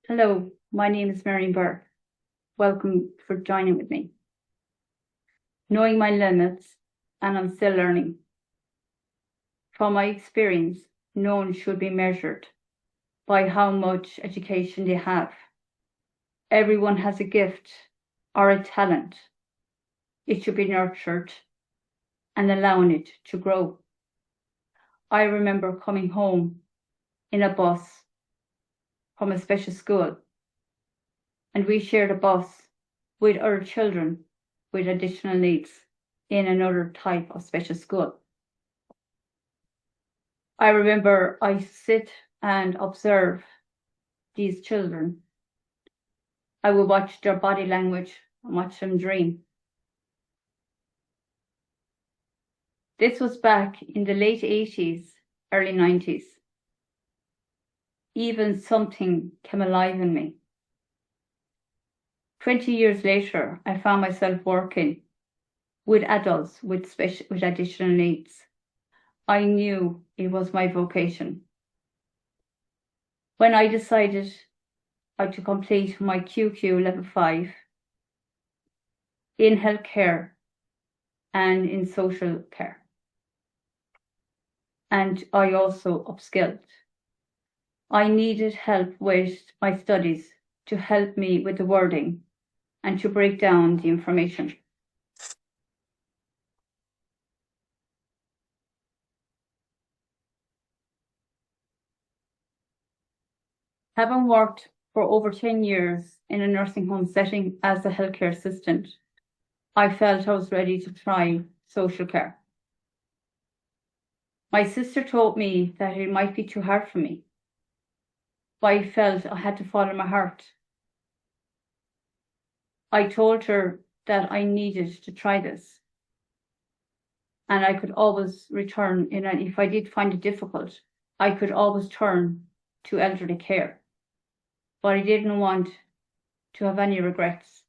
Hello, my name is Marion Burke. Welcome for joining with me. Knowing my limits, and I'm still learning. From my experience, no one should be measured by how much education they have. Everyone has a gift or a talent. It should be nurtured and allowing it to grow. I remember coming home in a bus from a special school, and we shared a bus with other children with additional needs in another type of special school. I remember I sit and observe these children. I would watch their body language and watch them dream. This was back in the late 80s, early 90s. Even something came alive in me. 20 years later, I found myself working with adults with additional needs. I knew it was my vocation. When I decided to complete my QQ level 5 in healthcare and in social care. And I also upskilled. I needed help with my studies to help me with the wording and to break down the information. Having worked for over 10 years in a nursing home setting as a healthcare assistant, I felt I was ready to try social care. My sister told me that it might be too hard for me, but I felt I had to follow my heart. I told her that I needed to try this, and I could always return if I did find it difficult, I could always turn to elderly care, but I didn't want to have any regrets.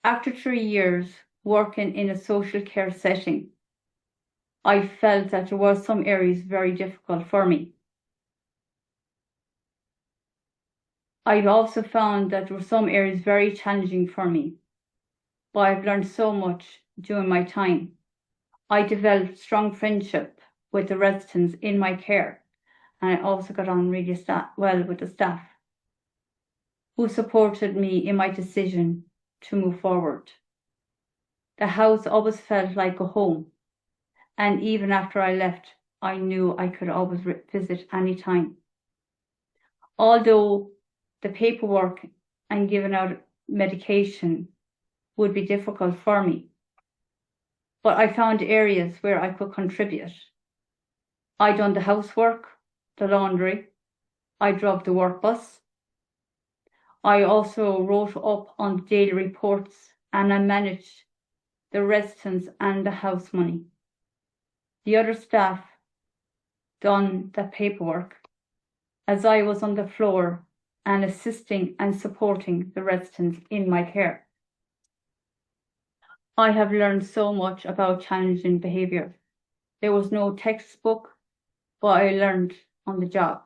After 3 years working in a social care setting, I felt that there were some areas very difficult for me. I've also found that there were some areas very challenging for me, but I've learned so much during my time. I developed strong friendship with the residents in my care, and I also got on really well with the staff who supported me in my decision to move forward. The house always felt like a home, and even after I left, I knew I could always visit anytime. Although the paperwork and giving out medication would be difficult for me, but I found areas where I could contribute. I done the housework, the laundry, I drove the work bus. I also wrote up on the daily reports, and I managed the residents and the house money. The other staff done the paperwork as I was on the floor and assisting and supporting the residents in my care. I have learned so much about challenging behaviour. There was no textbook, but I learned on the job.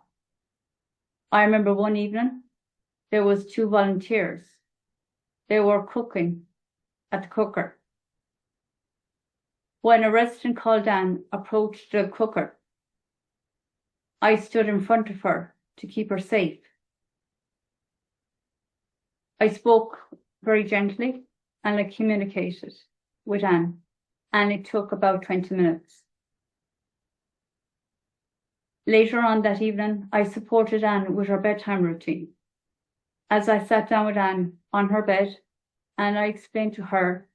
I remember one evening, there was 2 volunteers. They were cooking at the cooker. When a resident called Anne approached the cooker, I stood in front of her to keep her safe. I spoke very gently and I communicated with Anne, and it took about 20 minutes. Later on that evening, I supported Anne with her bedtime routine. As I sat down with Anne on her bed, and I explained to her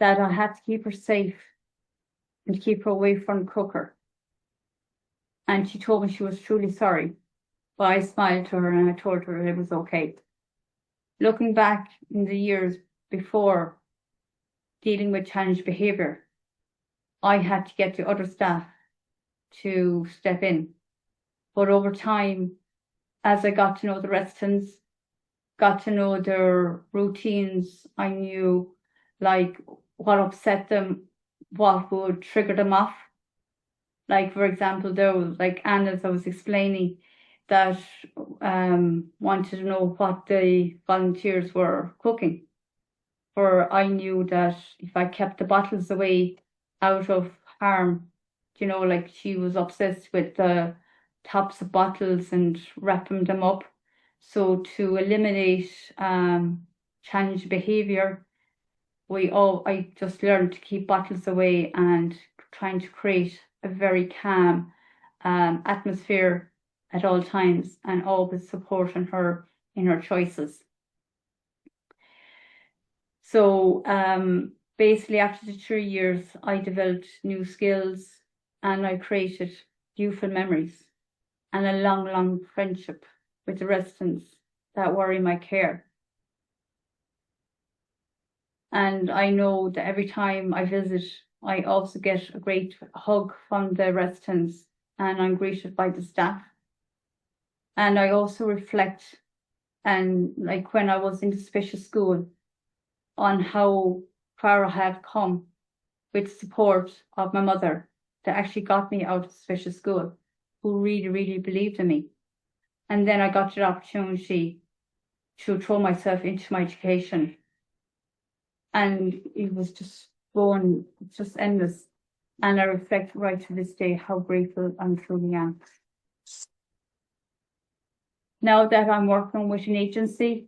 that I had to keep her safe and keep her away from the cooker. And she told me she was truly sorry, but I smiled to her and I told her it was okay. Looking back in the years before dealing with challenged behaviour, I had to get the other staff to step in. But over time, as I got to know the residents, got to know their routines, I knew like what upset them, what would trigger them off. Like, for example, there was like Anne, as I was explaining, that wanted to know what the volunteers were cooking. For I knew that if I kept the bottles away out of harm, like she was obsessed with the tops of bottles and wrapping them up. So to eliminate challenge behavior, I just learned to keep bottles away and trying to create a very calm atmosphere at all times, and always supporting her in her choices. So basically after the 3 years, I developed new skills and I created beautiful memories and a long, long friendship with the residents that were in my care. And I know that every time I visit, I also get a great hug from the residents, and I'm greeted by the staff. And I also reflect, and like when I was in the special school, on how far I have come with support of my mother that actually got me out of special school, who really, really believed in me. And then I got the opportunity to throw myself into my education. And it was just going, just endless. And I reflect right to this day how grateful I truly am. Now that I'm working with an agency,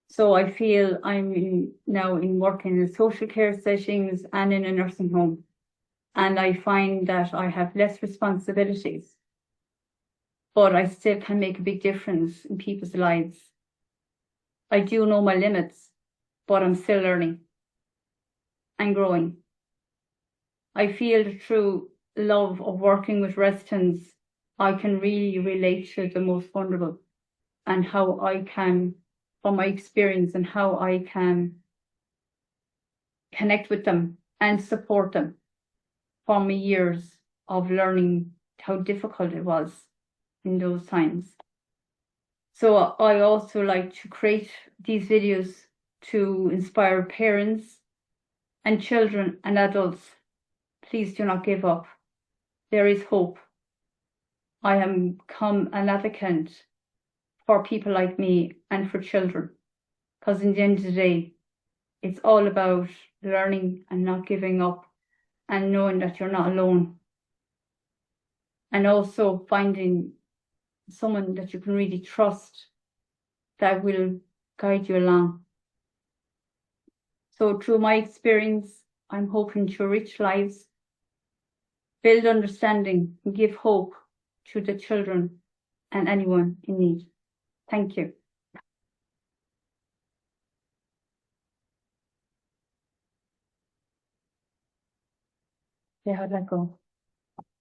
so I feel I'm now in working in social care settings and in a nursing home. And I find that I have less responsibilities, but I still can make a big difference in people's lives. I do know my limits, but I'm still learning and growing. I feel the true love of working with residents. I can really relate to the most vulnerable, and how I can, from my experience, and how I can connect with them and support them from my years of learning how difficult it was in those times. So I also like to create these videos to inspire parents and children and adults. Please do not give up. There is hope. I am become an advocate for people like me and for children, because in the end of the day, it's all about learning and not giving up and knowing that you're not alone. And also finding someone that you can really trust that will guide you along. So through my experience, I'm hoping to enrich lives, build understanding, and give hope to the children and anyone in need. Thank you. Yeah, how'd that go?